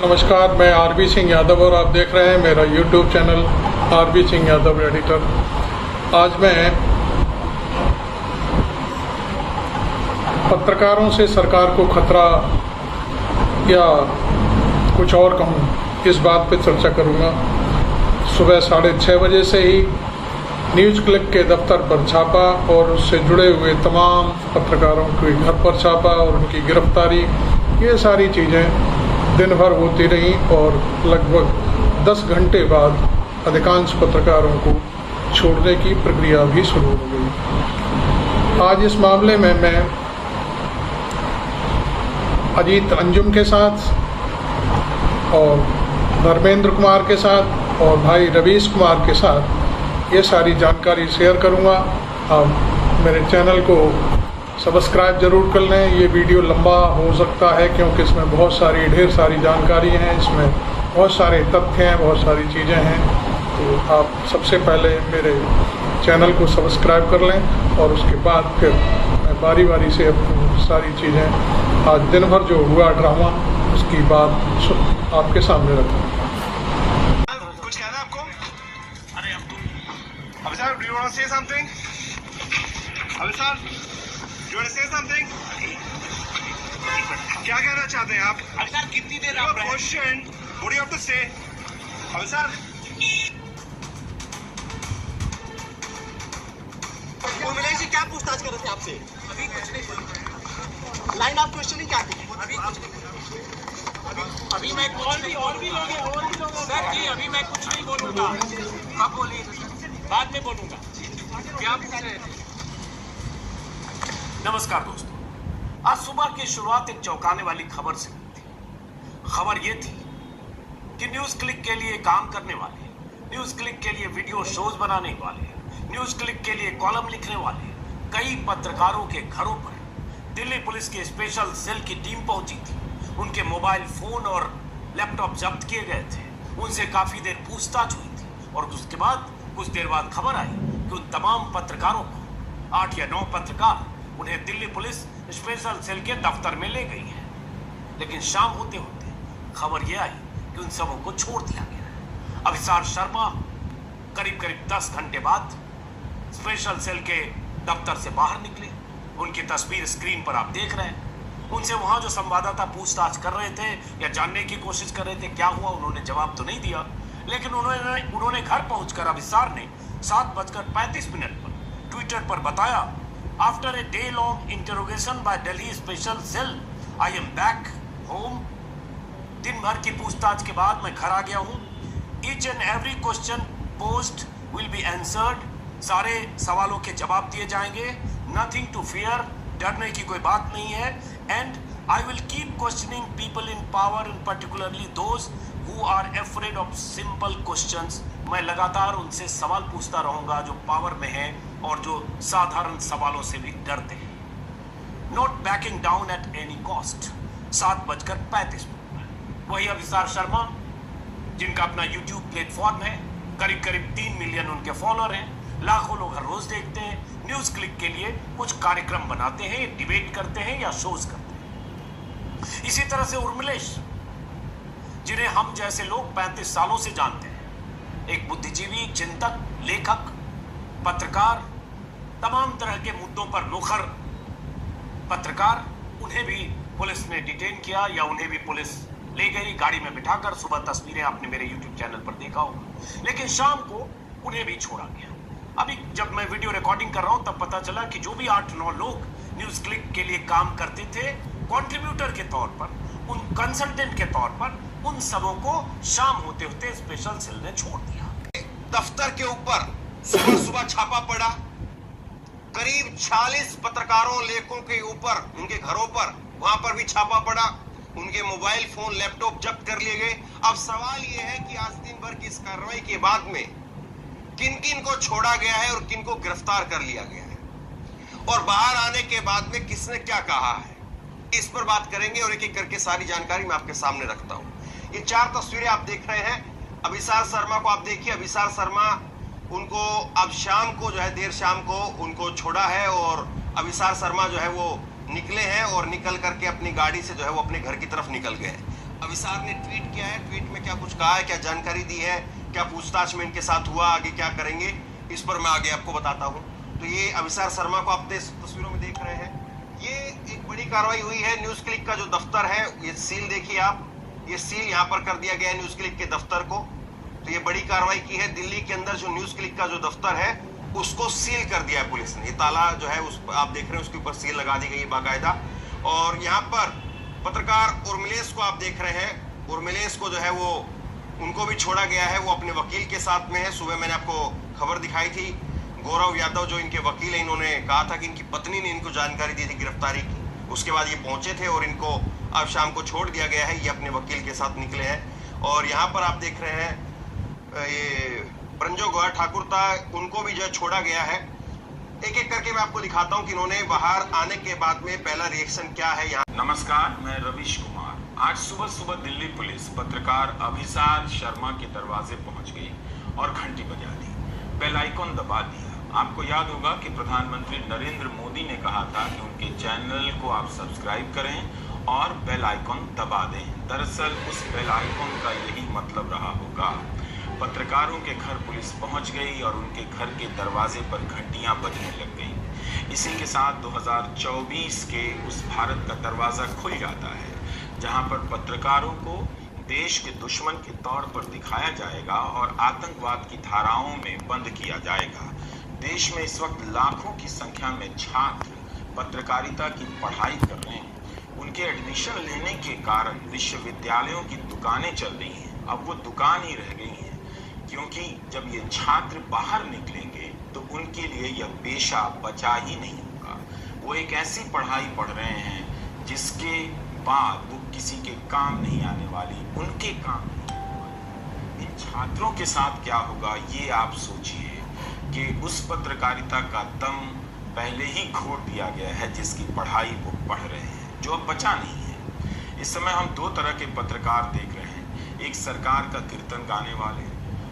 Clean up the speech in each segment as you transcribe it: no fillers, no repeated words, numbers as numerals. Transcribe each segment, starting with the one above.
नमस्कार, मैं आरबी सिंह यादव और आप देख रहे हैं मेरा YouTube channel RB Singh Yadav editor. आज मैं पत्रकारों से सरकार को खतरा या कुछ और कहूँ, इस बात पर चर्चा करूँगा। सुबह 6:30 बजे से ही न्यूज़ क्लिक के दफ्तर पर छापा और उससे जुड़े हुए तमाम पत्रकारों के घर पर छापा और उनकी गिरफ्तारी, ये सारी चीज़ें दिन भर होती रहीं और लगभग 10 घंटे बाद अधिकांश पत्रकारों को छोड़ने की प्रक्रिया भी शुरू हो गई। आज इस मामले में मैं अजीत अंजुम के साथ और धर्मेंद्र कुमार के साथ और भाई रवीश कुमार के साथ ये सारी जानकारी शेयर करूँगा। आप मेरे चैनल को सब्सक्राइब जरूर कर लें। ये वीडियो लंबा हो सकता है क्योंकि इसमें ढेर सारी जानकारी हैं, इसमें बहुत सारे तथ्य हैं, बहुत सारी चीज़ें हैं। तो आप सबसे पहले मेरे चैनल को सब्सक्राइब कर लें और उसके बाद फिर मैं बारी बारी से सारी चीज़ें आज दिन भर जो हुआ ड्रामा उसकी बात आपके सामने रखूँ। कुछ कहना है आपको? अरे अब sir, do you want to say something? अभी sir, you want to say something? क्या कहना चाहते हैं आप? अभी सर, कितनी देर आप रहे? Question, what do you have to say? अभी सर, उर्मिला जी क्या पूछताछ कर रहे थे आपसे? अभी कुछ नहीं। लाइन ऑफ क्वेश्चनिंग क्या थी? अभी कुछ नहीं। अभी मैं और भी लोग सर जी, अभी मैं कुछ नहीं बोलूंगा। आप बोलिए, बाद में बोलूंगा। क्या पूछ रहे थे? नमस्कार दोस्तों, आज सुबह की शुरुआत एक चौंकाने वाली खबर से हुई थी। खबर ये थी कि न्यूज क्लिक के लिए काम करने वाले, न्यूज क्लिक के लिए वीडियो शोज बनाने वाले, न्यूज क्लिक के लिए कॉलम लिखने वाले कई पत्रकारों के घरों पर दिल्ली पुलिस की स्पेशल सेल की टीम पहुंची थी। उनके मोबाइल फोन और लैपटॉप जब्त किए गए थे। उनसे काफी देर पूछताछ हुई थी और उसके बाद कुछ देर बाद खबर आई कि उन तमाम पत्रकारों को 8 या 9 पत्रकार उन्हें दिल्ली पुलिस स्पेशल सेल के दफ्तर में ले गई है। लेकिन शाम होते होते खबर यह आई कि उन सबों को छोड़ दिया गया। अभिसार शर्मा करीब 10 घंटे बाद स्पेशल सेल के दफ्तर से बाहर निकले। उनकी तस्वीर स्क्रीन पर आप देख रहे हैं। उनसे वहां जो संवाददाता पूछताछ कर रहे थे या जानने की कोशिश कर रहे थे क्या हुआ, उन्होंने जवाब तो नहीं दिया। लेकिन उन्होंने घर पहुंचकर अभिसार ने 7:35 पर ट्विटर पर बताया, after a day long interrogation by Delhi special cell I am back home. दिन भर की पूछताछ के बाद मैं घर आ गया हूं। Each and every question post will be answered. सारे सवालों के जवाब दिए जाएंगे। नथिंग टू फियर, डरने की कोई बात नहीं है। And I will keep questioning people in power, in particularly those who are afraid of simple questions. मैं लगातार उनसे सवाल पूछता रहूंगा जो पावर में हैं और जो साधारण सवालों से भी डरते हैं। Not banking down at any cost. 7:35 वही अभिसार शर्मा, जिनका अपना यूट्यूब प्लेटफॉर्म है, करीब 3 मिलियन उनके फॉलोअर हैं, लाखों लोग हर रोज देखते हैं, न्यूज क्लिक के लिए कुछ कार्यक्रम बनाते हैं, डिबेट करते हैं या शोज करते हैं। इसी तरह से उर्मिलेश, जिन्हें हम जैसे लोग 35 सालों से जानते हैं, एक बुद्धिजीवी, चिंतक, लेखक, पत्रकार, तमाम तरह के मुद्दों पर मुखर पत्रकार, उन्हें भी पुलिस ने डिटेन किया या उन्हें भी पुलिस ले गई गाड़ी में बिठाकर। सुबह तस्वीरें आपने मेरे यूट्यूब चैनल पर देखा होगा। लेकिन शाम को उन्हें भी छोड़ा गया। अभी जब मैं वीडियो रिकॉर्डिंग कर रहा हूं तब पता चला कि जो भी 8-9 लोग न्यूज क्लिक के लिए काम करते थे कंट्रीब्यूटर के तौर पर, उन कंसल्टेंट के तौर पर, उन सबों को शाम होते होते स्पेशल सेल ने छोड़ दिया। दफ्तर के ऊपर सुबह छापा पड़ा। करीब 40 पत्रकारों, लेखकों के ऊपर, उनके घरों पर, वहां पर भी छापा पड़ा। उनके मोबाइल फोन, लैपटॉप जब्त कर लिए गए। अब सवाल यह है कि आज दिन भर की इस कार्रवाई के बाद में किन किन को छोड़ा गया है और किन को गिरफ्तार कर लिया गया है और बाहर आने के बाद में किसने क्या कहा है, इस पर बात करेंगे और एक एक करके सारी जानकारी मैं आपके सामने रखता हूं। ये 4 तस्वीरें आप देख रहे हैं। अभिसार शर्मा को आप देखिए। अभिसार शर्मा, उनको अब शाम को जो है, देर शाम को उनको छोड़ा है और अभिसार शर्मा जो है वो निकले हैं और निकल करके अपनी गाड़ी से जो है वो अपने घर की तरफ निकल गए। अभिसार ने ट्वीट किया है। ट्वीट में क्या कुछ कहा है, क्या जानकारी दी है, क्या पूछताछ में इनके साथ हुआ, आगे क्या करेंगे, इस पर मैं आगे आपको बताता हूँ। तो ये अभिसार शर्मा को आप तस्वीरों में देख रहे हैं। ये एक बड़ी कार्रवाई हुई है। न्यूज क्लिक का जो दफ्तर है, ये सील देखिए आप, ये सील यहाँ पर कर दिया गया है न्यूज क्लिक के दफ्तर को। तो ये बड़ी कार्रवाई की है। दिल्ली के अंदर जो न्यूज क्लिक का जो दफ्तर है उसको सील कर दिया है पुलिस ने। ये ताला जो है उस आप देख रहे हैं, उसके ऊपर सील लगा दी गई है बाकायदा। और यहाँ पर पत्रकार उर्मिलेश को आप देख रहे हैं। उर्मिलेश को जो है वो उनको भी छोड़ा गया है, वो अपने वकील के साथ में है। सुबह मैंने आपको खबर दिखाई थी, गौरव यादव जो इनके वकील हैं, इन्होंने कहा था कि इनकी पत्नी ने इनको जानकारी दी थी गिरफ्तारी की। उसके बाद ये पहुंचे थे और इनको अब शाम को छोड़ दिया गया है। ये अपने वकील के साथ निकले हैं। और यहाँ पर आप देख रहे हैं ये प्रंजो गुहा ठाकुर था, उनको भी जो है छोड़ा गया है। एक एक करके मैं आपको दिखाता हूँ कि इन्होंने बाहर आने के बाद में पहला रिएक्शन क्या है। यहाँ नमस्कार, मैं रवीश कुमार। आज सुबह सुबह दिल्ली पुलिस पत्रकार अभिसार शर्मा के दरवाजे पहुंच गई और घंटी बजा दी, बेल आइकॉन दबा दिया। आपको याद होगा कि प्रधानमंत्री नरेंद्र मोदी ने कहा था कि उनके चैनल को आप सब्सक्राइब करें और बेल आइकॉन दबा दें। दरअसल उस बेल आइकॉन का यही मतलब रहा होगा। पत्रकारों के घर पुलिस पहुंच गई और उनके घर के दरवाजे पर घंटियां बजने लग गईं। इसी के साथ 2024 के उस भारत का दरवाजा खुल जाता है जहां पर पत्रकारों को देश के दुश्मन के तौर पर दिखाया जाएगा और आतंकवाद की धाराओं में बंद किया जाएगा। देश में इस वक्त लाखों की संख्या में छात्र पत्रकारिता की पढ़ाई कर रहे हैं। उनके एडमिशन लेने के कारण विश्वविद्यालयों की दुकानें चल रही हैं। अब वो दुकान ही रह गई हैं, क्योंकि जब ये छात्र बाहर निकलेंगे तो उनके लिए यह पेशा बचा ही नहीं होगा। वो एक ऐसी पढ़ाई पढ़ रहे हैं जिसके बाद वो किसी के काम नहीं आने वाली, उनके काम नहीं आने वाली। इन छात्रों के साथ क्या होगा ये आप सोचिए कि उस पत्रकारिता का दम पहले ही घोट दिया गया है जिसकी पढ़ाई वो पढ़ रहे हैं, जो अब बचा नहीं है। इस समय हम दो तरह के पत्रकार देख रहे हैं, एक सरकार का कीर्तन गाने वाले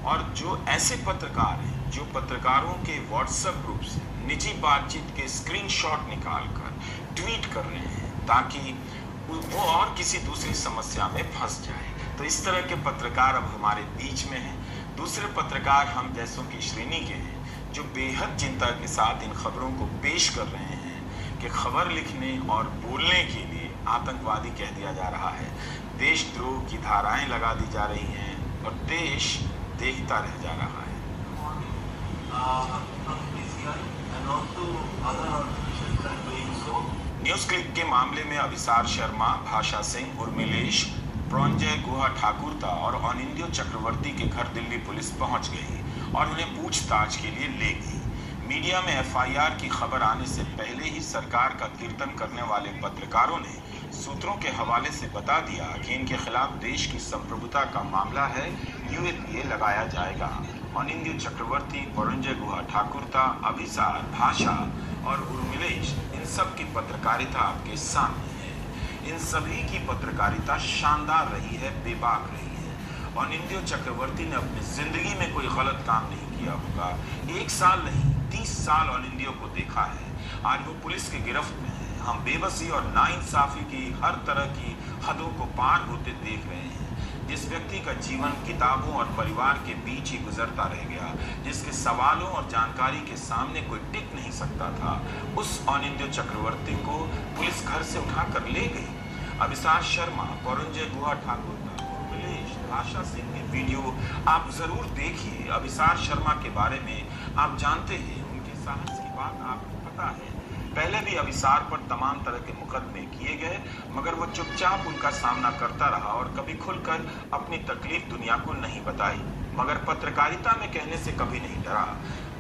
और जो ऐसे पत्रकार हैं जो पत्रकारों के व्हाट्सएप ग्रुप से निजी बातचीत के स्क्रीनशॉट निकालकर ट्वीट कर रहे हैं ताकि वो और किसी दूसरी समस्या में फंस जाए। तो इस तरह के पत्रकार अब हमारे बीच में हैं। दूसरे पत्रकार हम जैसों की श्रेणी के हैं जो बेहद चिंता के साथ इन खबरों को पेश कर रहे हैं कि खबर लिखने और बोलने के लिए आतंकवादी कह दिया जा रहा है, देशद्रोह की धाराएं लगा दी जा रही हैं और देश देखता रह जा रहा है। न्यूज क्लिक के मामले में अभिसार शर्मा, भाषा सिंह, उर्मिलेश, प्रंजय गुहा ठाकुर और अनिंद्यो चक्रवर्ती के घर दिल्ली पुलिस पहुंच गई और उन्हें पूछताछ के लिए ले गई। मीडिया में एफआईआर की खबर आने से पहले ही सरकार का कीर्तन करने वाले पत्रकारों ने सूत्रों के हवाले से बता दिया कि इनके खिलाफ देश की संप्रभुता का मामला है, यूएपीए लगाया जाएगा। अनिंद्यो चक्रवर्ती, प्रंजय गुहा ठाकुर, अभिसार, भाषा और उर्मिलेश, इन सब की पत्रकारिता आपके सामने है। इन सभी की पत्रकारिता शानदार रही है, बेबाक रही है। अनिंद्यो चक्रवर्ती ने अपनी जिंदगी में कोई गलत काम नहीं किया होगा। 1 साल नहीं 30 साल अनिंद्यो को देखा है। आज वो पुलिस की गिरफ्त में है। हम बेबसी और नाइंसाफी की हर तरह की हदों को पार होते देख रहे हैं। जिस व्यक्ति का जीवन किताबों और परिवार के बीच ही गुजरता रह गया, जिसके सवालों और जानकारी के सामने कोई टिक नहीं सकता था, उस अनिंद्यो चक्रवर्ती को पुलिस घर से उठाकर ले गई। अभिसार शर्मा, प्रंजय गुहा ठाकुर, उर्मिलेश, भाषा सिंह के वीडियो आप जरूर देखिए। अभिसार शर्मा के बारे में आप जानते हैं, उनके साहस की बात आपको पता है। पहले भी अभिसार पर तमाम तरह के मुकदमे किए गए, मगर वो चुपचाप उनका सामना करता रहा और कभी खुलकर अपनी तकलीफ दुनिया को नहीं बताई, मगर पत्रकारिता में कहने से कभी नहीं डरा।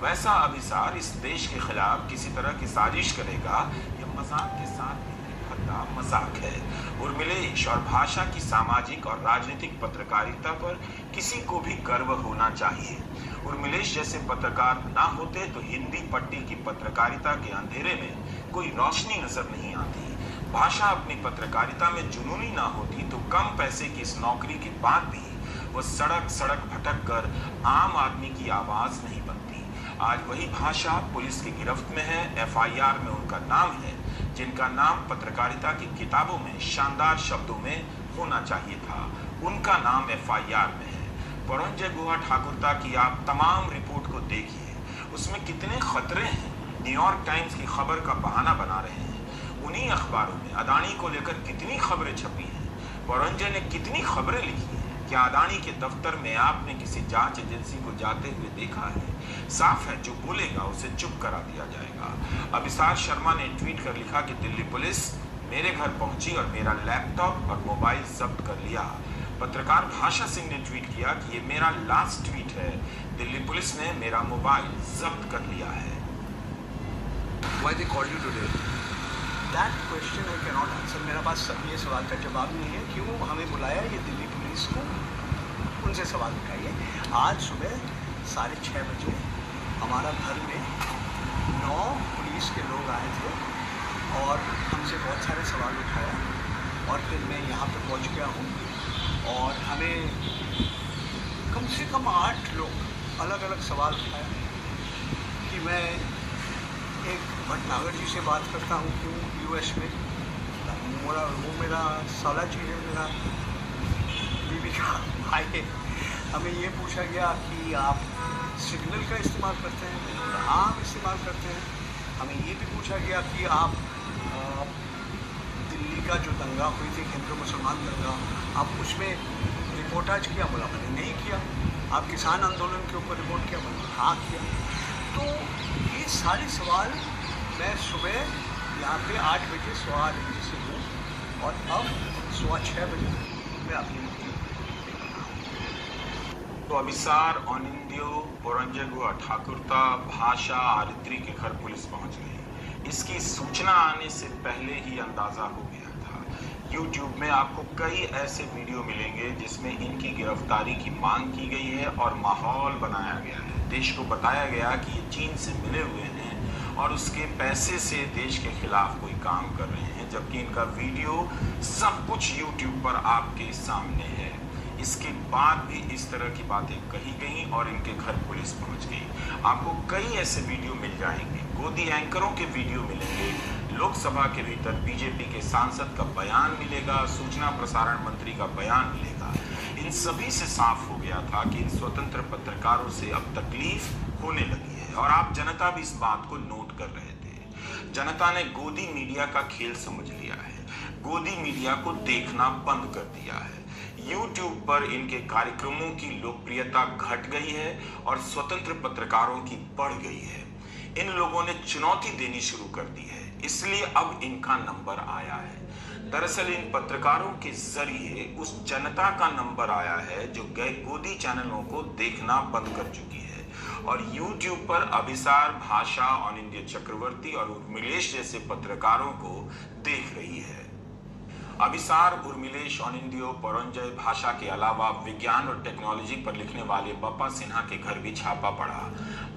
वैसा अभिसार इस देश के खिलाफ किसी तरह की साजिश करेगा, यह मजाक के साथ भद्दा मजाक है। उर्मिलेश और भाषा की सामाजिक और राजनीतिक पत्रकारिता पर किसी को भी गर्व होना चाहिए। उर्मिलेश जैसे पत्रकार ना होते तो हिंदी पट्टी की पत्रकारिता के अंधेरे में कोई रोशनी नजर नहीं आती। भाषा अपनी पत्रकारिता में जुनूनी ना होती तो कम पैसे की इस नौकरी के बाद भी वो सड़क सड़क भटक कर आम आदमी की आवाज नहीं बनती। आज वही भाषा पुलिस की गिरफ्त में है। एफआईआर में उनका नाम है, जिनका नाम पत्रकारिता की किताबों में शानदार शब्दों में होना चाहिए था, उनका नाम FIR में है। परंजय गुहा ठाकुरता की आप तमाम रिपोर्ट को देखिए, उसमें कितने खतरे हैं। न्यूयॉर्क टाइम्स की खबर का बहाना बना रहे हैं। उन्हीं अखबारों में अदानी को लेकर कितनी खबरें छपी हैं, परंजय ने कितनी खबरें लिखी हैं। क्या अदानी के दफ्तर में आपने किसी जांच एजेंसी को जाते हुए देखा है? साफ है, जो बोलेगा उसे चुप करा दिया जाएगा। अभिसार शर्मा ने ट्वीट कर लिखा कि दिल्ली पुलिस मेरे घर पहुंची और मेरा लैपटॉप और मोबाइल जब्त कर लिया। पत्रकार भाषा सिंह ने ट्वीट किया कि ये मेरा लास्ट ट्वीट है, दिल्ली पुलिस ने मेरा मोबाइल जब्त कर लिया है। Why they called you today? That question I cannot answer. मेरा पास ये सवाल का जवाब नहीं है। क्यों हमें बुलाया ये दिल्ली पुलिस को, उनसे सवाल उठाइए। आज सुबह 6:30 बजे हमारा घर में 9 पुलिस के लोग आए थे और हमसे बहुत सारे सवाल उठाया और फिर मैं यहाँ पे पहुँच गया हूँ और हमें कम से कम 8 लोग अलग अलग सवाल उठाया कि मैं एक भटनागर जी से बात करता हूँ क्यों US में, वो मेरा साला जी है, मेरा बीवी का भाई है। हमें ये पूछा गया कि आप सिग्नल का इस्तेमाल करते हैं? हाँ, हम इस्तेमाल करते हैं। हमें ये भी पूछा गया कि आप दिल्ली का जो दंगा हुई थी, हिंदू मुसलमान दंगा, आप उसमें रिपोर्टाज किया? बोला मैंने नहीं किया। आप किसान आंदोलन के ऊपर रिपोर्ट किया? बोला हाँ किया। तो ये सारे सवाल मैं सुबह यहाँ पे 8 बजे 8:15 बजे से हूँ और अब 6:15 बजे मैं अपनी तो अभिसार, अनिंद्यो, परंजय गुहा ठाकुरता, भाषा, आरित्री के घर पुलिस पहुंच गई। इसकी सूचना आने से पहले ही अंदाजा हो गया था। YouTube में आपको कई ऐसे वीडियो मिलेंगे जिसमें इनकी गिरफ्तारी की मांग की गई है और माहौल बनाया गया है। देश को बताया गया कि ये चीन से मिले हुए हैं और उसके पैसे से देश के खिलाफ कोई काम कर रहे हैं, जबकि इनका वीडियो सब कुछ YouTube पर आपके सामने है। इसके बाद भी इस तरह की बातें कही गई और इनके घर पुलिस पहुंच गई। आपको कई ऐसे वीडियो मिल जाएंगे, गोदी एंकरों के वीडियो मिलेंगे, लोकसभा के भीतर बीजेपी के सांसद का बयान मिलेगा, सूचना प्रसारण मंत्री का बयान मिलेगा। इन सभी से साफ हो गया था कि इन स्वतंत्र पत्रकारों से अब तकलीफ होने लगी है और आप जनता भी इस बात को नोट कर रहे थे। जनता ने गोदी मीडिया का खेल समझ लिया है, गोदी मीडिया को देखना बंद कर दिया है। YouTube पर इनके कार्यक्रमों की लोकप्रियता घट गई है और स्वतंत्र पत्रकारों की बढ़ गई है। इन लोगों ने चुनौती देनी शुरू कर दी है, इसलिए अब इनका नंबर आया है। दरअसल इन पत्रकारों के जरिए उस जनता का नंबर आया है जो गए गोदी चैनलों को देखना बंद कर चुकी है और YouTube पर अभिसार, भाषा, अनिंद्य चक्रवर्ती और उर्मिलेश जैसे पत्रकारों को देख रही है। अभिसार, उर्मिलेश, अनिंद्यो, परंजय, भाषा के अलावा विज्ञान और टेक्नोलॉजी पर लिखने वाले बप्पा सिन्हा के घर भी छापा पड़ा।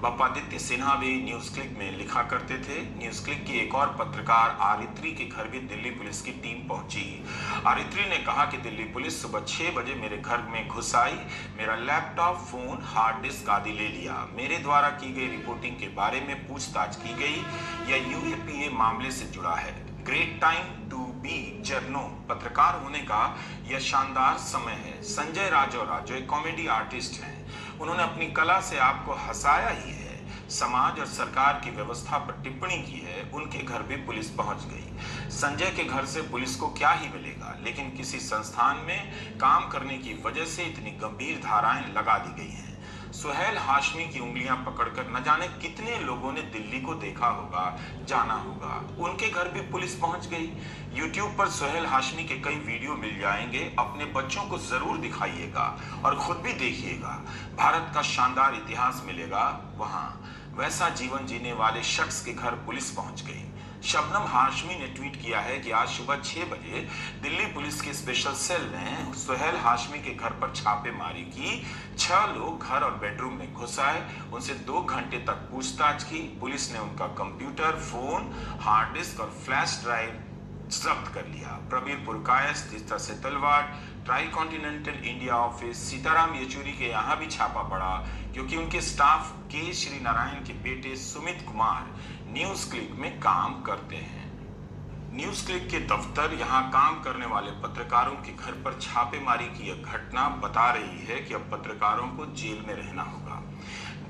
बप्पादित्य सिन्हा भी न्यूज क्लिक में लिखा करते थे। न्यूज क्लिक की एक और पत्रकार आरित्री के घर भी दिल्ली पुलिस की टीम पहुंची। आरित्री ने कहा कि दिल्ली पुलिस सुबह 6 बजे मेरे घर में घुस आई, मेरा लैपटॉप, फोन, हार्ड डिस्क आदि ले लिया। मेरे द्वारा की गई रिपोर्टिंग के बारे में पूछताछ की गई। यह UAPA मामले से जुड़ा है। Great time to be journo, पत्रकार होने का यह शानदार समय है। संजय राजौरा जो एक कॉमेडी आर्टिस्ट हैं, उन्होंने अपनी कला से आपको हंसाया ही है। समाज और सरकार की व्यवस्था पर टिप्पणी की है। उनके घर भी पुलिस पहुंच गई। संजय के घर से पुलिस को क्या ही मिलेगा, लेकिन किसी संस्थान में काम करने की वजह से इतनी गंभीर धाराएं लगा दी गई हैं। सुहेल हाशमी की उंगलियां पकड़कर न जाने कितने लोगों ने दिल्ली को देखा होगा, जाना होगा। उनके घर भी पुलिस पहुंच गई। YouTube पर सुहेल हाशमी के कई वीडियो मिल जाएंगे। अपने बच्चों को जरूर दिखाइएगा और खुद भी देखिएगा। भारत का शानदार इतिहास मिलेगा वहां। वैसा जीवन जीने वाले शख्स के घर पुलिस पहुंच गई। शबनम हाशमी ने ट्वीट किया है कि आज सुबह 6 बजे दिल्ली पुलिस के स्पेशल सेल ने सुहेल हाशमी के घर पर छापेमारी की। 6 लोग घर और बेडरूम में घुस आए, उनसे 2 घंटे तक पूछताछ की। पुलिस ने उनका कंप्यूटर, फोन, हार्ड डिस्क और फ्लैश ड्राइव जब्त कर लिया। Prabir Purkayastha, Teesta Setalvad, Tricontinental India office, Sitaram Yechury के यहाँ भी छापा पड़ा, क्योंकि उनके स्टाफ के श्री नारायण के बेटे सुमित कुमार न्यूज क्लिक में काम करते हैं। न्यूज क्लिक के दफ्तर यहां काम करने वाले पत्रकारों के घर पर छापेमारी की यह घटना बता रही है कि अब पत्रकारों को जेल में रहना होगा।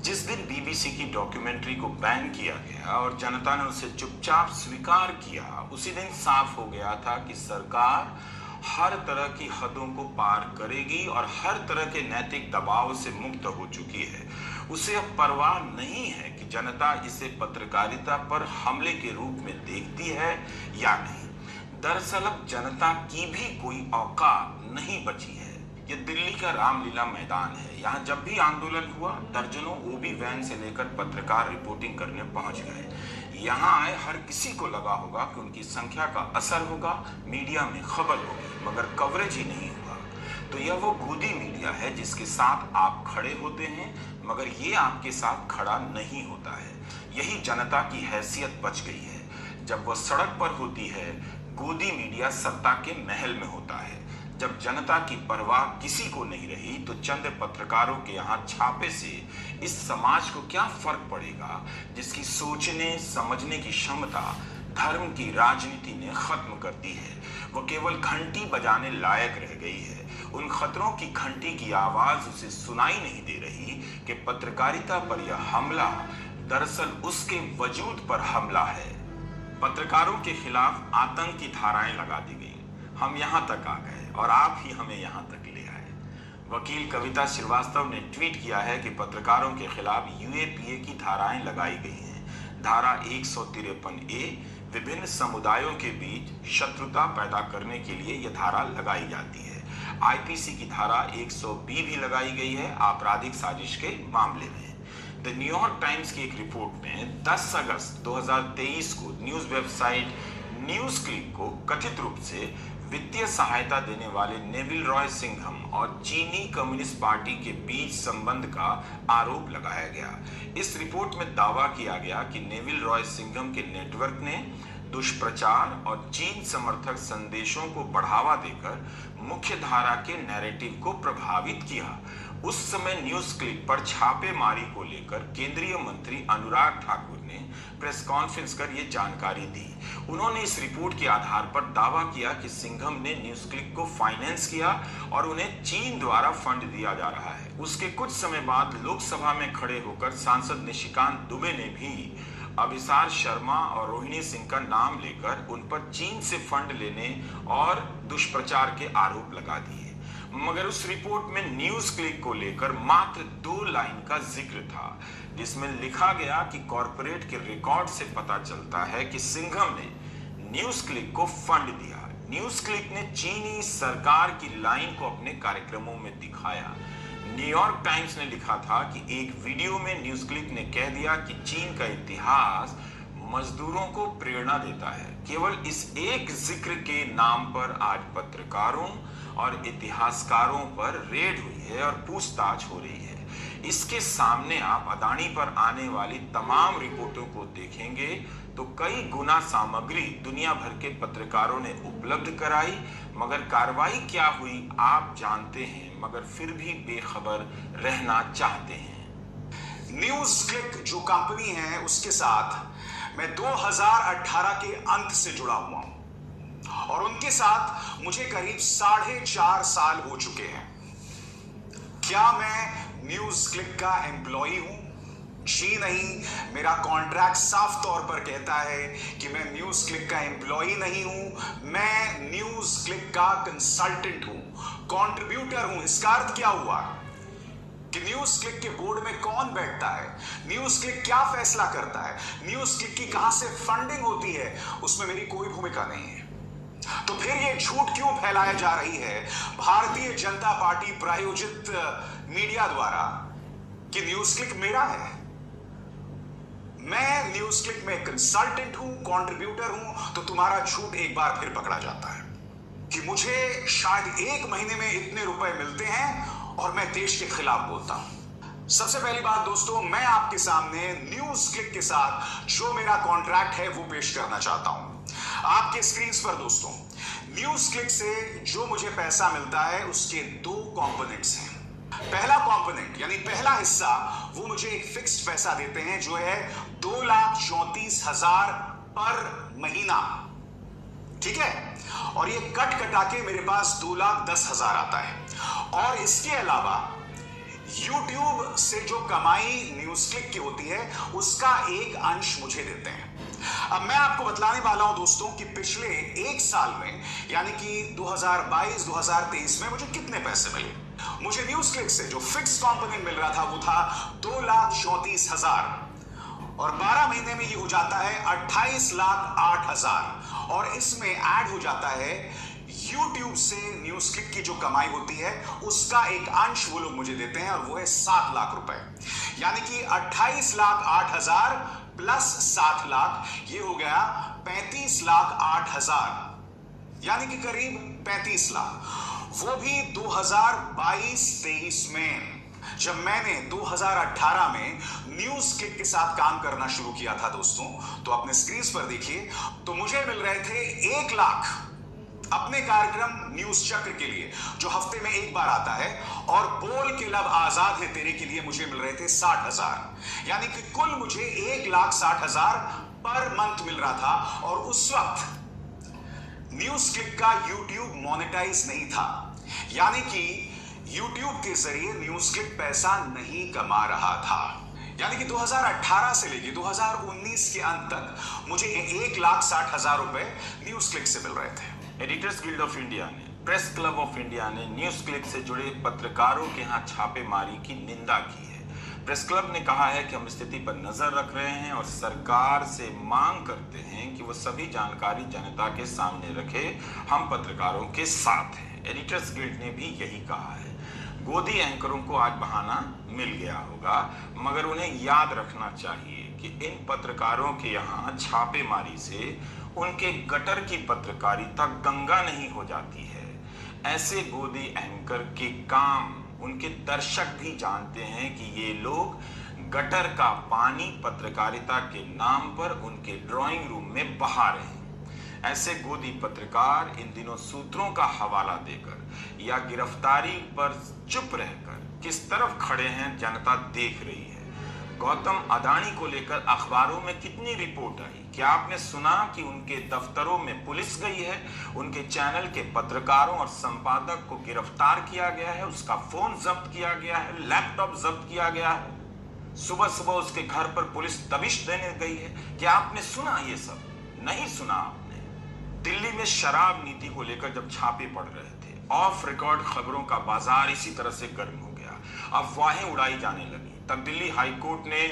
जिस दिन बीबीसी की डॉक्यूमेंट्री को बैन किया गया और जनता ने उसे चुपचाप स्वीकार किया, उसी दिन साफ हो गया था कि सरकार हर तरह की हदों को पार करेगी और हर तरह के नैतिक दबाव से मुक्त हो चुकी है। उसे अब परवाह नहीं है कि जनता इसे पत्रकारिता पर हमले के रूप में देखती है या नहीं। दरअसल अब जनता की भी कोई औकात नहीं बची है। ये दिल्ली का रामलीला मैदान है। यहाँ जब भी आंदोलन हुआ, दर्जनों ओबी वैन से लेकर पत्रकार रिपोर्टिंग करने पहुंच गए। यहाँ आए हर किसी को लगा होगा कि उनकी संख्या का असर होगा, मीडिया में खबर होगी, मगर कवरेज ही नहीं हुआ। तो यह वो गोदी मीडिया है जिसके साथ आप खड़े होते हैं, मगर ये आपके साथ खड़ा नहीं होता है। यही जनता की हैसियत बच गई है। जब वह सड़क पर होती है, गोदी मीडिया सत्ता के महल में होता है। जब जनता की परवाह किसी को नहीं रही, तो चंद पत्रकारों के यहाँ छापे से इस समाज को क्या फर्क पड़ेगा जिसकी सोचने समझने की क्षमता धर्म की राजनीति ने खत्म कर दी है। वो केवल घंटी बजाने लायक रह गई है। उन खतरों की घंटी की आवाज उसे सुनाई नहीं दे रही कि पत्रकारिता पर यह हमला दरअसल उसके वजूद पर हमला है। पत्रकारों के खिलाफ आतंक की धाराएं लगा दी गई। हम यहां तक आ गए और आप ही हमें यहां तक ले आए। वकील कविता श्रीवास्तव ने ट्वीट किया है कि पत्रकारों के खिलाफ यूएपीए की धाराएं लगाई गई हैं। धारा 153A विभिन्न समुदायों के बीच शत्रुता पैदा करने के लिए यह धारा लगाई जाती है। आईपीसी की धारा 100B भी लगाई गई है आपराधिक साजिश के मामले में। द न्यूयॉर्क टाइम्स की एक रिपोर्ट में 10 अगस्त 2023 को न्यूज वेबसाइट न्यूज क्लिक को कथित रूप से वित्तीय सहायता देने वाले नेविल रॉय सिंघम और चीनी कम्युनिस्ट पार्टी के बीच संबंध का आरोप लगाया गया। इस रिपोर्ट में दावा किया गया कि नेविल रॉय सिंघम के नेटवर्क ने दुष्प्रचार और चीन समर्थक संदेशों को बढ़ावा देकर मुख्य धारा के नैरेटिव को प्रभावित किया। उस समय न्यूज क्लिक पर छापेमारी को लेकर केंद्रीय मंत्री अनुराग ठाकुर ने प्रेस कॉन्फ्रेंस कर ये जानकारी दी। उन्होंने इस रिपोर्ट के आधार पर दावा किया कि सिंघम ने न्यूज क्लिक को फाइनेंस किया और उन्हें चीन द्वारा फंड दिया जा रहा है। उसके कुछ समय बाद लोकसभा में खड़े होकर सांसद निशिकांत दुबे ने भी अभिसार शर्मा और रोहिणी सिंह का नाम लेकर उन पर चीन से फंड लेने और दुष्प्रचार के आरोप लगा दिए। मगर उस रिपोर्ट में न्यूज क्लिक को लेकर मात्र 2 लाइन का जिक्र था, जिसमें लिखा गया कि कॉर्पोरेट के रिकॉर्ड से पता चलता है कि सिंघम ने न्यूज क्लिक को फंड दिया। न्यूज क्लिक ने चीनी सरकार की लाइन को अपने कार्यक्रमों में दिखाया। न्यूयॉर्क टाइम्स ने लिखा था कि एक वीडियो में न्यूज क्लिक ने कह दिया कि चीन का इतिहास मजदूरों को प्रेरणा देता है। केवल इस एक जिक्र के नाम पर आज पत्रकारों और इतिहासकारों पर रेड हुई है और पूछताछ हो रही है। इसके सामने आप अदानी पर आने वाली तमाम रिपोर्टों को देखेंगे तो कई गुना सामग्री दुनिया भर के पत्रकारों ने उपलब्ध कराई, मगर कार्रवाई क्या हुई आप जानते हैं, मगर फिर भी बेखबर रहना चाहते हैं। न्यूज क्लिक जो कंपनी है उसके साथ मैं 2018 के अंत से जुड़ा हुआ हूं और उनके साथ मुझे करीब 4.5 साल हो चुके हैं। क्या मैं न्यूज क्लिक का एम्प्लॉई हूं? जी नहीं। मेरा कॉन्ट्रैक्ट साफ तौर पर कहता है कि मैं न्यूज क्लिक का एम्प्लॉई नहीं हूं, मैं न्यूज क्लिक का कंसल्टेंट हूं, कंट्रीब्यूटर हूं। इसका अर्थ क्या हुआ कि न्यूज क्लिक के बोर्ड में कौन बैठता है, न्यूज क्लिक क्या फैसला करता है, न्यूज क्लिक की कहां से फंडिंग होती है, उसमें मेरी कोई भूमिका नहीं है। तो फिर ये झूठ क्यों फैलाया जा रही है भारतीय जनता पार्टी प्रायोजित मीडिया द्वारा कि न्यूज क्लिक मेरा है? मैं न्यूज क्लिक में कंसल्टेंट हूं, कंट्रीब्यूटर हूं। तो तुम्हारा झूठ एक बार फिर पकड़ा जाता है कि मुझे शायद 1 महीने में इतने रुपए मिलते हैं और मैं देश के खिलाफ बोलता हूं। सबसे पहली बात दोस्तों, मैं आपके सामने न्यूज क्लिक के साथ जो मेरा कॉन्ट्रैक्ट है वो पेश करना चाहता हूं आपके स्क्रीन पर। दोस्तों, न्यूज क्लिक से जो मुझे पैसा मिलता है उसके 2 कंपोनेंट्स हैं। पहला कंपोनेंट यानी पहला हिस्सा वो मुझे एक फिक्स्ड पैसा देते हैं जो है 2,34,000 पर महीना। ठीक है, और ये कट कटा के मेरे पास 2,10,000 आता है। और इसके अलावा YouTube से जो कमाई न्यूज क्लिक की होती है उसका एक अंश मुझे देते हैं। अब मैं आपको बतलाने वाला हूं दोस्तों कि पिछले एक साल में यानी कि 2022-2023 में मुझे कितने पैसे मिले। मुझे न्यूज क्लिक से जो फिक्स कंपोनेंट मिल रहा था वो था 2,34,000 और 12 महीने में ये हो जाता है 28,08,000 और इसमें ऐड हो जाता है YouTube से न्यूज क्लिक की जो कमाई होती है उसका एक अंश वो लोग मुझे देते हैं और वो है 7 लाख रुपए। यानी कि 28,08,000 प्लस 7 लाख ये हो गया 35,08,000 यानी कि करीब 35 लाख। वो भी 2022-23 में, जब मैंने 2018 में न्यूज क्लिक के साथ काम करना शुरू किया था दोस्तों, तो अपने स्क्रीन पर देखिए तो मुझे मिल रहे थे 1 लाख अपने कार्यक्रम न्यूज चक्र के लिए जो हफ्ते में एक बार आता है, और बोल के लब आजाद है तेरे के लिए मुझे मिल रहे थे 60,000। यानी कि कुल मुझे 1,60,000 पर मंथ मिल रहा था। और उस वक्त न्यूज क्लिक का YouTube मोनेटाइज नहीं था, यानी कि YouTube के जरिए न्यूज क्लिक पैसा नहीं कमा रहा था। यानी कि 2018 से लेकर 2019 के अंत तक मुझे 1,60,000 रुपए न्यूज क्लिक से मिल रहे थे। एडिटर्स गिल्ड ऑफ इंडिया ने, प्रेस क्लब ऑफ इंडिया ने न्यूज क्लिक से जुड़े पत्रकारों के यहाँ छापेमारी की निंदा की है। प्रेस क्लब ने कहा है कि हम स्थिति पर नजर रख रहे हैं और सरकार से मांग करते हैं कि वो सभी जानकारी जनता के सामने रखे। हम पत्रकारों के साथ हैं। एडिटर्स गिल्ड ने भी यही कहा है। गोदी एंकरों को आज बहाना मिल गया होगा, मगर उन्हें याद रखना चाहिए कि इन पत्रकारों के यहाँ छापेमारी से उनके गटर की पत्रकारिता गंगा नहीं हो जाती है। ऐसे गोदी एंकर के काम उनके दर्शक भी जानते हैं कि ये लोग गटर का पानी पत्रकारिता के नाम पर उनके ड्राइंग रूम में बहा रहे हैं। ऐसे गोदी पत्रकार इन दिनों सूत्रों का हवाला देकर या गिरफ्तारी पर चुप रहकर किस तरफ खड़े हैं जनता देख रही है। गौतम अडानी को लेकर अखबारों में कितनी रिपोर्ट आई? क्या आपने सुना कि उनके दफ्तरों में पुलिस गई है, उनके चैनल के पत्रकारों और संपादक को गिरफ्तार किया गया है, उसका फोन जब्त किया गया है, लैपटॉप जब्त किया गया है, सुबह सुबह उसके घर पर पुलिस दबिश देने गई है? क्या आपने सुना ये सब? नहीं सुना आपने। दिल्ली में शराब नीति को लेकर जब छापे पड़ रहे थे, ऑफ रिकॉर्ड खबरों का बाजार इसी तरह से गर्म हो गया, अफवाहें उड़ाई जाने लगी। तब दिल्ली हाईकोर्ट ने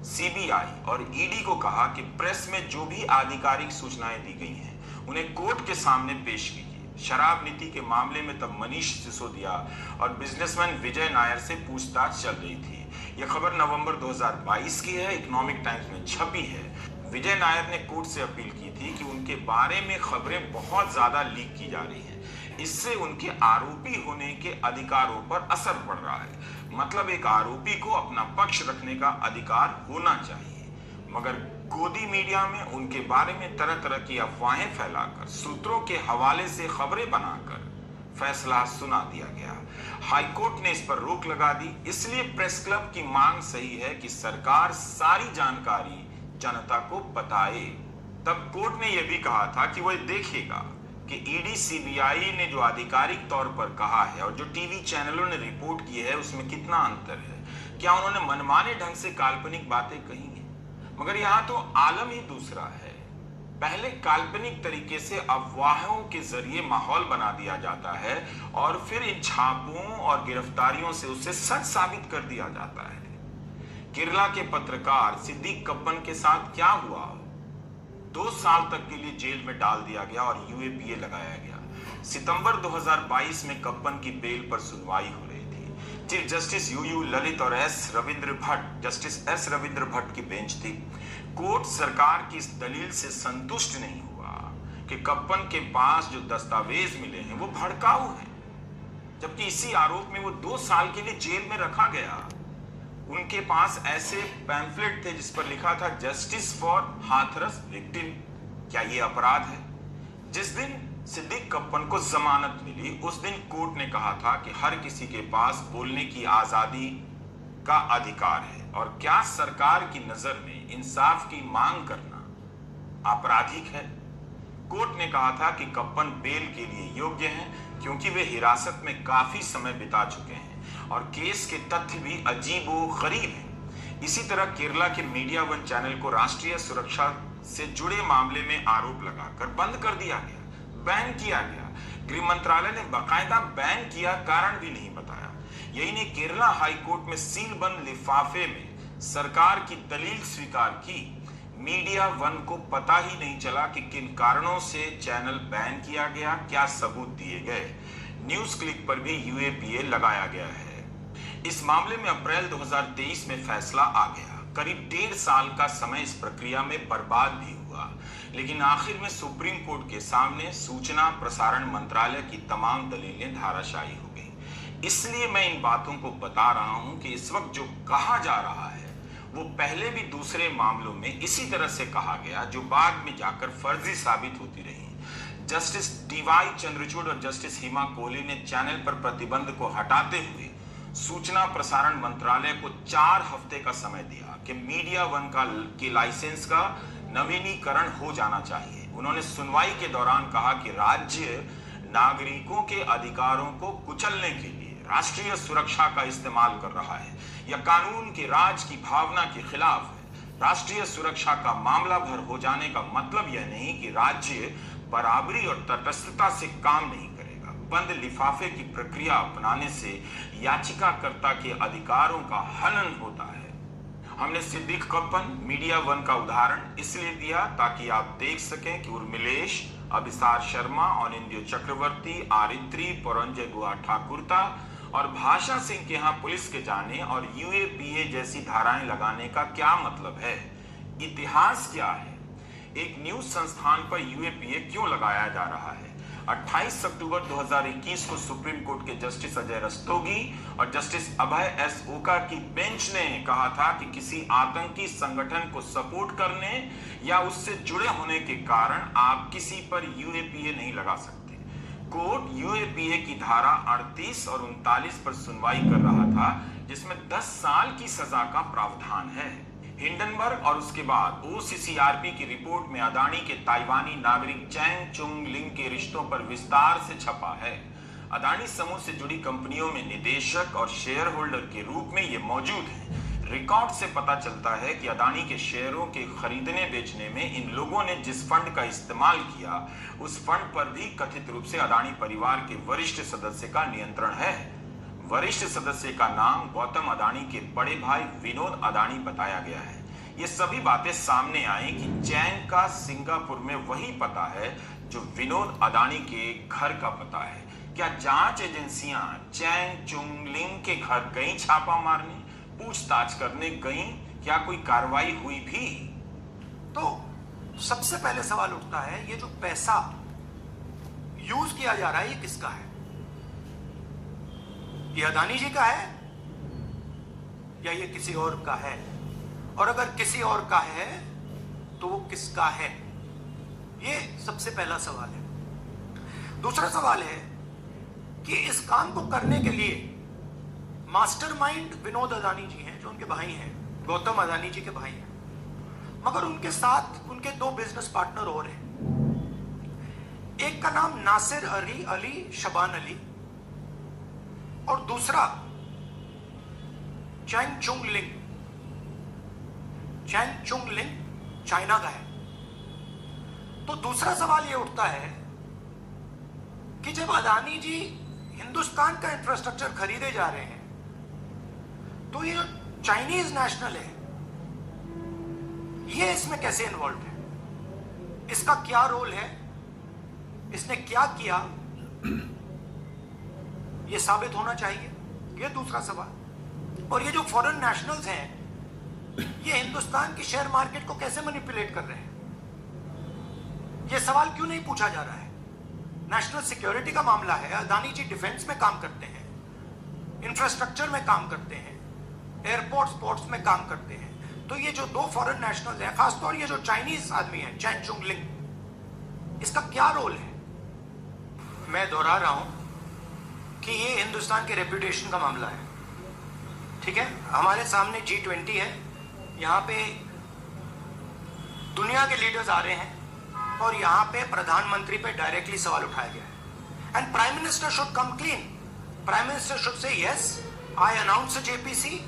सीबीआई और ईडी को कहा कि प्रेस में जो भी आधिकारिक सूचनाएं दी गई हैं उन्हें कोर्ट के सामने पेश कीजिए। शराब नीति के मामले में तब मनीष सिसोदिया और बिजनेसमैन विजय नायर से पूछताछ चल रही थी। यह खबर नवंबर 2022 की है, इकोनॉमिक टाइम्स में छपी है। विजय नायर ने कोर्ट से अपील की थी कि उनके बारे में खबरें बहुत ज्यादा लीक की जा रही हैं, इससे उनके आरोपी होने के अधिकारों पर असर पड़ रहा है। मतलब एक आरोपी को अपना पक्ष रखने का अधिकार होना चाहिए, मगर गोदी मीडिया में उनके बारे में तरह तरह की अफवाहें फैलाकर, सूत्रों के हवाले से खबरें बनाकर फैसला सुना दिया गया। हाईकोर्ट ने इस पर रोक लगा दी। इसलिए प्रेस क्लब की मांग सही है कि सरकार सारी जानकारी जनता को बताए। तब कोर्ट ने यह भी कहा था कि वह देखेगा कि ईडी सीबीआई ने जो आधिकारिक तौर पर कहा है और जो टीवी चैनलों ने रिपोर्ट की है उसमें कितना अंतर है। क्या उन्होंने मनमाने ढंग से काल्पनिक बातें कही हैं? मगर यहाँ तो आलम ही दूसरा है। पहले काल्पनिक तरीके से अफवाहों के जरिए माहौल बना दिया जाता है और फिर इन छापों और गिरफ्तारियों से उसे सच साबित कर दिया जाता है। केरला के पत्रकार सिद्दीक कप्पन के साथ क्या हुआ? 2 साल तक के लिए जेल में डाल दिया गया और यूएपीए लगाया गया। सितंबर 2022 में कप्पन की बेल पर सुनवाई हो रही थी। चीफ जस्टिस यूयू ललित और जस्टिस एस रविंद्र भट्ट की बेंच थी। कोर्ट सरकार की इस दलील से संतुष्ट नहीं हुआ कि कप्पन के पास जो दस्तावेज मिले हैं वो भड़काऊ हैं, जबकि इसी आरोप में वो 2 साल के लिए जेल में रखा गया। उनके पास ऐसे पैम्फलेट थे जिस पर लिखा था जस्टिस फॉर हाथरस विक्टिम। क्या ये अपराध है? जिस दिन सिद्दीक कप्पन को जमानत मिली उस दिन कोर्ट ने कहा था कि हर किसी के पास बोलने की आजादी का अधिकार है और क्या सरकार की नजर में इंसाफ की मांग करना आपराधिक है? कोर्ट ने कहा था कि कप्पन बेल के लिए योग्य हैं क्योंकि वे हिरासत में काफी समय बिता चुके हैं और केस के तथ्य भी अजीबोगरीब हैं। इसी तरह केरला के मीडिया वन चैनल को राष्ट्रीय सुरक्षा से जुड़े मामले में आरोप लगाकर बंद कर दिया गया, बैन किया गया। गृह मंत्रालय ने बाकायदा बैन किया, कारण भी नहीं बताया। यही नहीं, केरला हाई कोर्ट में सील बंद लिफाफे में सरकार की दलील स्वीकार की। मीडिया वन को पता ही नहीं चला कि किन कारणों से चैनल बैन किया गया, क्या सबूत दिए गए। न्यूज क्लिक पर भी यूएपीए लगाया गया है। इस मामले में अप्रैल 2023 में फैसला आ गया। करीब 1.5 साल का समय इस प्रक्रिया में बर्बाद भी हुआ, लेकिन आखिर में सुप्रीम कोर्ट के सामने सूचना प्रसारण मंत्रालय की तमाम दलीलें धाराशायी हो गई। इसलिए मैं इन बातों को बता रहा हूं कि इस वक्त जो कहा जा रहा है वो पहले भी दूसरे मामलों में इसी तरह से कहा गया, जो बाद में जाकर फर्जी साबित होती रही। जस्टिस डीवाई चंद्रचूड़ और जस्टिस हिमा कोहली ने चैनल पर प्रतिबंध को हटाते हुए सूचना प्रसारण मंत्रालय को 4 हफ्ते का समय दिया कि मीडिया वन के लाइसेंस का नवीनीकरण हो जाना चाहिए। उन्होंने सुनवाई के दौरान कहा कि राज्य नागरिकों के अधिकारों को कुचलने के लिए राष्ट्रीय सुरक्षा का इस्तेमाल कर रहा है या कानून के राज की भावना के खिलाफ है। राष्ट्रीय सुरक्षा का मामला भर हो जाने का मतलब यह नहीं कि राज्य बराबरी और तटस्थता से काम नहीं करेगा। बंद लिफाफे की प्रक्रिया अपनाने से याचिकाकर्ता के अधिकारों का हनन होता है। हमने सिद्दीक कप्पन मीडिया वन का उदाहरण इसलिए दिया ताकि आप देख सकें कि उर्मिलेश, अभिसार शर्मा, अनिंद्यो चक्रवर्ती, आरित्री, परंजय गुहा ठाकुरता और भाषा सिंह के यहाँ पुलिस के जाने और यूएपीए जैसी धाराएं लगाने का क्या मतलब है, इतिहास क्या है, एक न्यूज संस्थान पर यूएपीए क्यों लगाया जा रहा है। 28 अक्टूबर 2021 को सुप्रीम कोर्ट के जस्टिस अजय रस्तोगी और जस्टिस अभय एस ओका की बेंच ने कहा था कि किसी आतंकी संगठन को सपोर्ट करने या उससे जुड़े होने के कारण आप किसी पर यूएपीए नहीं लगा सकते। कोर्ट यूएपीए की धारा 38 और 39 पर सुनवाई कर रहा था, जिसमें 10 साल की सजा का प्रावधान है। हिंडनबर्ग और उसके बाद ओसीसीआरपी की रिपोर्ट में अदानी के ताइवानी नागरिक चैंग चुंग लिंग के रिश्तों पर विस्तार से छपा है। अदानी समूह से जुड़ी कंपनियों में निदेशक और शेयर होल्डर के रूप में ये मौजूद है। रिकॉर्ड से पता चलता है कि अदानी के शेयरों के खरीदने बेचने में इन लोगों ने जिस फंड का इस्तेमाल किया, उस फंड पर भी कथित रूप से अदानी परिवार के वरिष्ठ सदस्य का नियंत्रण है। वरिष्ठ सदस्य का नाम गौतम अदानी के बड़े भाई विनोद अदानी बताया गया है। ये सभी बातें सामने आई कि चैंग का सिंगापुर में वही पता है जो विनोद अदानी के घर का पता है। क्या जांच एजेंसियां चैंग चुंग लिंग के घर गई छापा मारने, पूछताछ करने गई? क्या कोई कार्रवाई हुई भी? तो सबसे पहले सवाल उठता है, ये जो पैसा यूज किया जा रहा है ये किसका है? ये अदानी जी का है या ये किसी और का है? और अगर किसी और का है तो वो किसका है? ये सबसे पहला सवाल है। दूसरा सवाल है कि इस काम को करने के लिए मास्टरमाइंड विनोद अदानी जी हैं, जो उनके भाई हैं, गौतम अदानी जी के भाई हैं, मगर उनके साथ उनके 2 बिजनेस पार्टनर और हैं। एक का नाम नासिर अली शबान अली और दूसरा चैंग चुंग लिंग। चैंग चुंग लिंग चाइना का है। तो दूसरा सवाल यह उठता है कि जब अदानी जी हिंदुस्तान का इंफ्रास्ट्रक्चर खरीदे जा रहे हैं तो ये जो चाइनीज नेशनल है ये इसमें कैसे इन्वॉल्व है? इसका क्या रोल है? इसने क्या किया? ये साबित होना चाहिए। ये दूसरा सवाल। और ये जो फॉरेन नेशनल्स हैं ये हिंदुस्तान की शेयर मार्केट को कैसे मैनिपुलेट कर रहे हैं? ये सवाल क्यों नहीं पूछा जा रहा है? नेशनल सिक्योरिटी का मामला है। अदानी जी डिफेंस में काम करते हैं, इंफ्रास्ट्रक्चर में काम करते हैं, एयरपोर्ट्स पोर्ट्स में काम करते हैं। तो ये जो 2 फॉरेन नेशनल्स हैं, खासतौर ये जो चाइनीज आदमी है चैंग चुंग लिंग, इसका क्या रोल है? मैं दोहरा रहा हूं कि ये हिंदुस्तान के रेपुटेशन का मामला है। ठीक है, हमारे सामने G20 है, यहाँ पे दुनिया के लीडर्स आ रहे हैं, और यहाँ पे प्रधानमंत्री पे डायरेक्टली सवाल उठाया गया है। And prime minister should come clean. Prime minister should say yes, I announce JPC,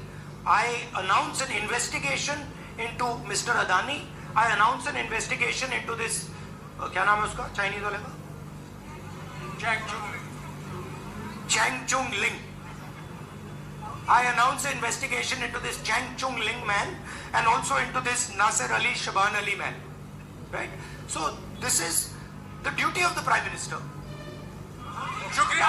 I announce N investigation into mister Adani, I announce N investigation into this, क्या नाम है उसका चाइनीज वाले का, चैंग चुंग लिंग। I announce an investigation into this Chang Chung Ling man and also into this Nasser Ali Shaban Ali man, right? So this is the duty of the Prime Minister. शुक्रिया।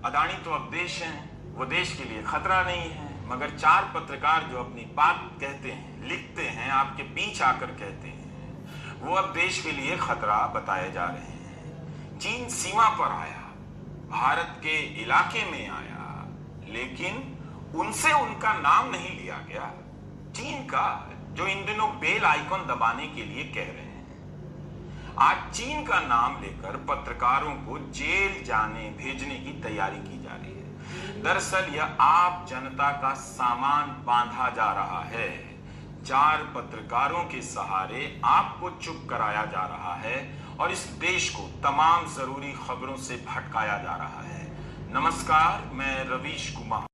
अदानी तो अब देश हैं, वो देश के लिए खतरा नहीं है, मगर 4 पत्रकार जो अपनी बात कहते हैं, लिखते हैं, आपके बीच आकर कहते हैं, वो अब देश के लिए खतरा बताए जा रहे हैं। चीन सीमा पर आया, भारत के इलाके में आया, लेकिन उनसे उनका नाम नहीं लिया गया, चीन का, जो इन दिनों बेल आइकॉन दबाने के लिए कह रहे हैं। आज चीन का नाम लेकर पत्रकारों को जेल जाने भेजने की तैयारी की जा रही है। दरअसल यह आम जनता का सामान बांधा जा रहा है। 4 पत्रकारों के सहारे आपको चुप कराया जा रहा है और इस देश को तमाम जरूरी खबरों से भटकाया जा रहा है। नमस्कार, मैं रवीश कुमार।